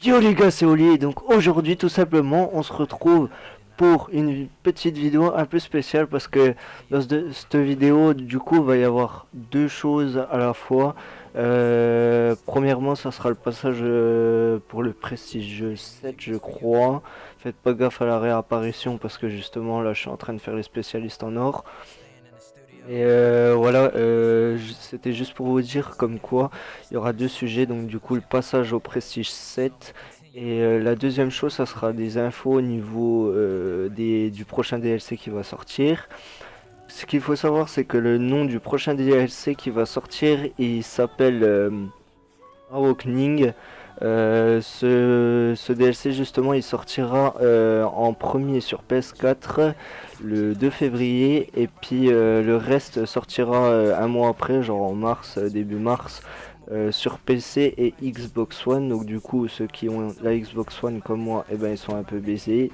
Yo les gars, c'est Oli, et donc aujourd'hui tout simplement on se retrouve pour une petite vidéo un peu spéciale parce que dans cette vidéo du coup va y avoir deux choses à la fois. Premièrement ça sera le passage pour le Prestige 7 je crois. Faites pas gaffe à la réapparition parce que justement là je suis en train de faire les spécialistes en or. Et voilà, c'était juste pour vous dire comme quoi il y aura deux sujets, donc du coup le passage au Prestige 7 et la deuxième chose ça sera des infos au niveau du prochain DLC qui va sortir. Ce qu'il faut savoir c'est que le nom du prochain DLC qui va sortir il s'appelle Awakening. Ce DLC justement il sortira en premier sur PS4 le 2 février et puis le reste sortira un mois après, genre en mars, début mars, sur PC et Xbox One. Donc du coup ceux qui ont la Xbox One comme moi, eh ben, ils sont un peu baisés.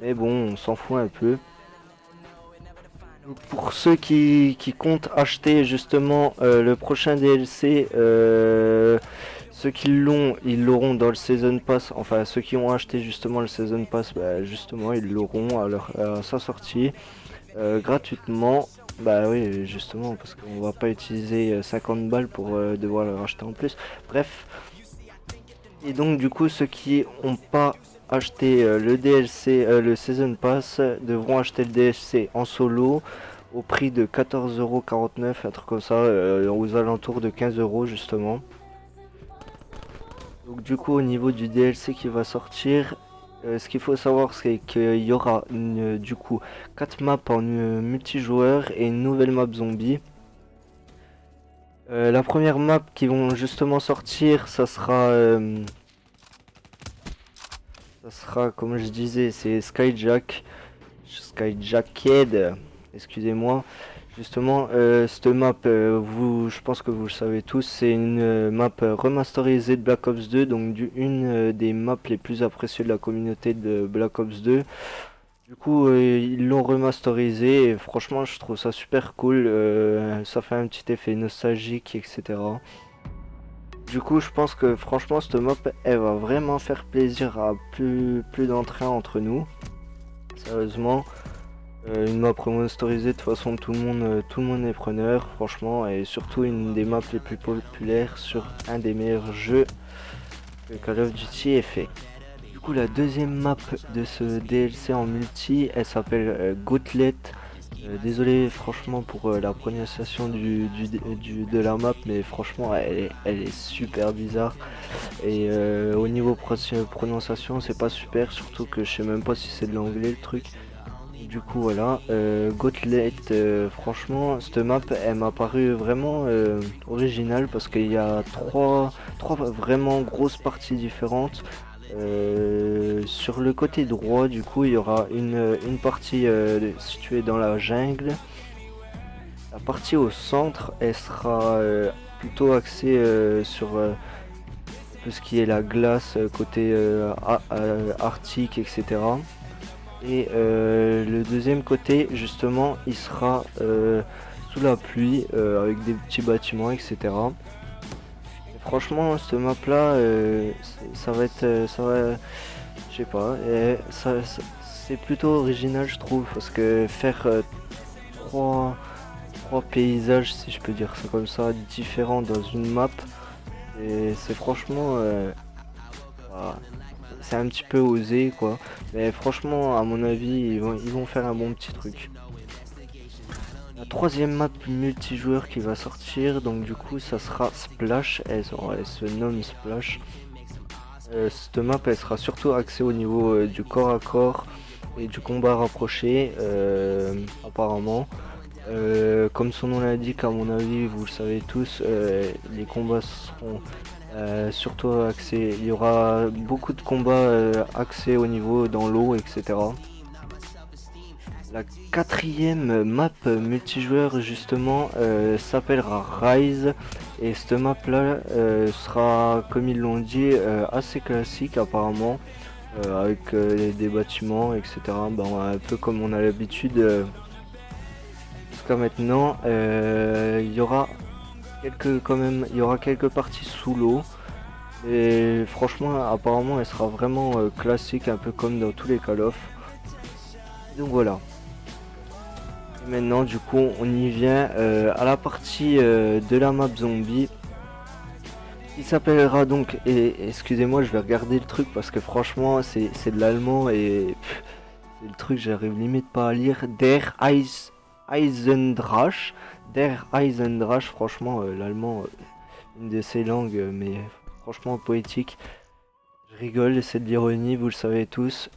Mais bon, on s'en fout un peu. Donc, pour ceux qui comptent acheter justement le prochain DLC, ceux qui l'ont, ils l'auront dans le Season Pass. Enfin, ceux qui ont acheté justement le Season Pass, bah, justement, ils l'auront à sa sortie gratuitement. Bah oui, justement, parce qu'on va pas utiliser 50 balles pour devoir le racheter en plus. Bref, et donc du coup, ceux qui ont pas acheté le DLC, le Season Pass, devront acheter le DLC en solo au prix de 14,49€, un truc comme ça, aux alentours de 15€ justement. Donc du coup au niveau du DLC qui va sortir, ce qu'il faut savoir c'est qu'il y aura du coup 4 maps en multijoueur et une nouvelle map zombie. La première map qui vont justement sortir, ça sera comme je disais, c'est Skyjacked, excusez-moi. Justement, cette map, je pense que vous le savez tous, c'est une map remasterisée de Black Ops 2, donc une des maps les plus appréciées de la communauté de Black Ops 2. Du coup, ils l'ont remasterisé et franchement, je trouve ça super cool. Ça fait un petit effet nostalgique, etc. Du coup, je pense que franchement, cette map, elle va vraiment faire plaisir à plus d'entre un entre nous. Sérieusement. Une map remasterisée, de toute façon tout le monde est preneur, franchement, et surtout une des maps les plus populaires sur un des meilleurs jeux que Call of Duty ait fait. Du coup la deuxième map de ce DLC en multi, elle s'appelle Gauntlet. Désolé franchement pour la prononciation de la map, mais franchement elle est super bizarre. Et au niveau prononciation c'est pas super, surtout que je sais même pas si c'est de l'anglais le truc. Du coup voilà, Gauntlet, franchement cette map elle m'a paru vraiment originale parce qu'il y a trois vraiment grosses parties différentes. Sur le côté droit du coup il y aura une partie située dans la jungle. La partie au centre elle sera plutôt axée sur tout ce qui est la glace côté arctique, etc. Et le deuxième côté, justement, il sera sous la pluie, avec des petits bâtiments, etc. Et franchement, cette map là, ça va être, je sais pas, c'est plutôt original, je trouve, parce que faire trois, trois paysages, si je peux dire ça comme ça, différents dans une map, et c'est franchement, bah, c'est un petit peu osé quoi. Mais franchement, à mon avis, ils vont faire un bon petit truc. La troisième map multijoueur qui va sortir, donc du coup, ça sera Splash. Elle se nomme Splash. Cette map, elle sera surtout axée au niveau du corps à corps et du combat rapproché, apparemment. Comme son nom l'indique, à mon avis, vous le savez tous, les combats seront surtout axés. Il y aura beaucoup de combats axés au niveau dans l'eau, etc. La quatrième map multijoueur justement s'appellera Rise et cette map là sera comme ils l'ont dit assez classique apparemment avec des bâtiments, etc. Bon, un peu comme on a l'habitude jusqu'à maintenant. Il y aura quelques parties sous l'eau. Et franchement, apparemment, elle sera vraiment classique, un peu comme dans tous les Call of. Donc voilà. Et maintenant, du coup, on y vient à la partie de la map zombie. Qui s'appellera donc, et excusez-moi, je vais regarder le truc parce que franchement, c'est de l'allemand et c'est le truc, j'arrive limite pas à lire. Eisendrache. Der Eisendrache, franchement, l'allemand, une de ces langues, mais franchement poétique. Je rigole, c'est de l'ironie, vous le savez tous.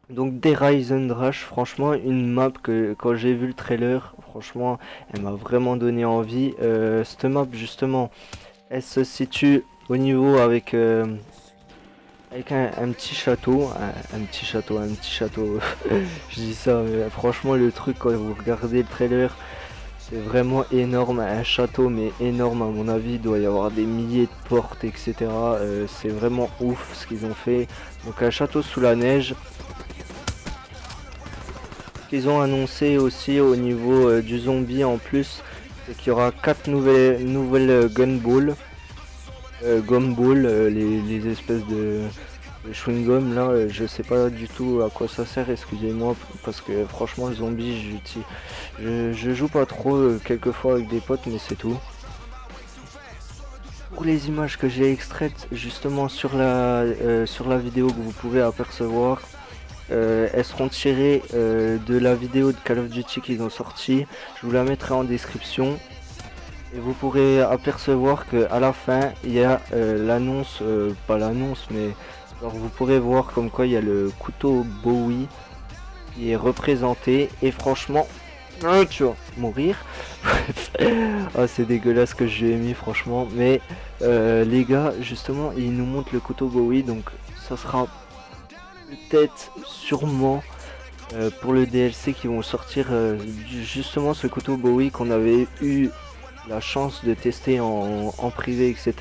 Donc Der Eisendrache, franchement, une map que quand j'ai vu le trailer, franchement, elle m'a vraiment donné envie. Cette map, justement, elle se situe au niveau avec un petit château, un petit château. Je dis ça, mais franchement le truc quand vous regardez le trailer, c'est vraiment énorme, un château mais énorme à mon avis, il doit y avoir des milliers de portes, etc. C'est vraiment ouf ce qu'ils ont fait. Donc un château sous la neige. Ce qu'ils ont annoncé aussi au niveau du zombie en plus, c'est qu'il y aura 4 nouvelles gunballs. Gumball, les espèces de chewing-gum là, je sais pas du tout à quoi ça sert, excusez-moi, parce que franchement le zombie, je joue pas trop quelquefois avec des potes, mais c'est tout. Pour les images que j'ai extraites justement sur la vidéo que vous pouvez apercevoir, elles seront tirées de la vidéo de Call of Duty qu'ils ont sorti. Je vous la mettrai en description. Et vous pourrez apercevoir que à la fin il y a l'annonce, pas l'annonce mais alors vous pourrez voir comme quoi il y a le couteau Bowie qui est représenté et franchement tu vas mourir. Ah c'est dégueulasse que je lui ai mis franchement, mais les gars justement ils nous montrent le couteau Bowie, donc ça sera peut-être sûrement pour le DLC qui vont sortir justement ce couteau Bowie qu'on avait eu la chance de tester en privé, etc.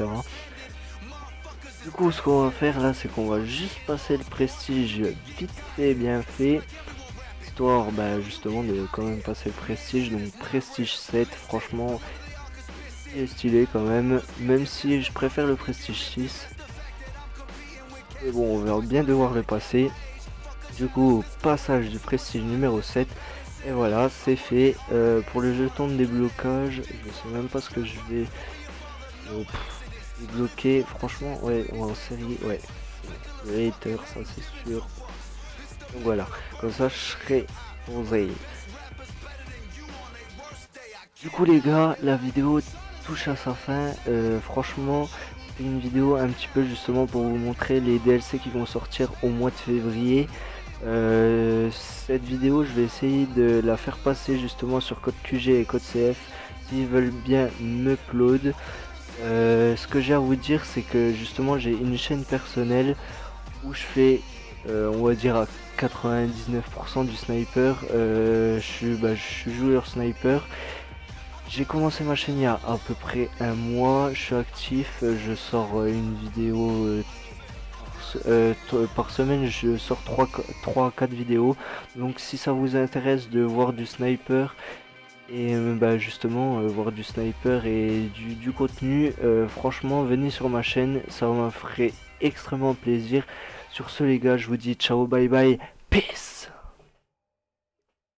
Du coup ce qu'on va faire là, c'est qu'on va juste passer le prestige vite fait, bien fait, histoire justement de quand même passer le prestige. Donc prestige 7, franchement il est stylé quand même si je préfère le prestige 6. Mais bon, on va bien devoir le passer. Du coup, passage du prestige numéro 7. Et voilà, c'est fait. Pour le jeton de déblocage, je sais même pas ce que je vais débloquer. Franchement, ouais, en série, ouais. Le hater, ça c'est sûr. Donc voilà, comme ça je serai posé. Du coup les gars, la vidéo touche à sa fin. Franchement, c'était une vidéo un petit peu justement pour vous montrer les DLC qui vont sortir au mois de février. Cette vidéo je vais essayer de la faire passer justement sur code QG et code CF s'ils veulent bien m'upload. Ce que j'ai à vous dire c'est que justement j'ai une chaîne personnelle où je fais on va dire à 99% du sniper. Je suis joueur sniper. J'ai commencé ma chaîne il y a à peu près un mois, je suis actif, je sors une vidéo par semaine, je sors 3 à 4 vidéos. Donc si ça vous intéresse de voir du sniper et justement voir du sniper et du contenu, franchement venez sur ma chaîne, ça me ferait extrêmement plaisir. Sur ce les gars, je vous dis ciao, bye bye, peace.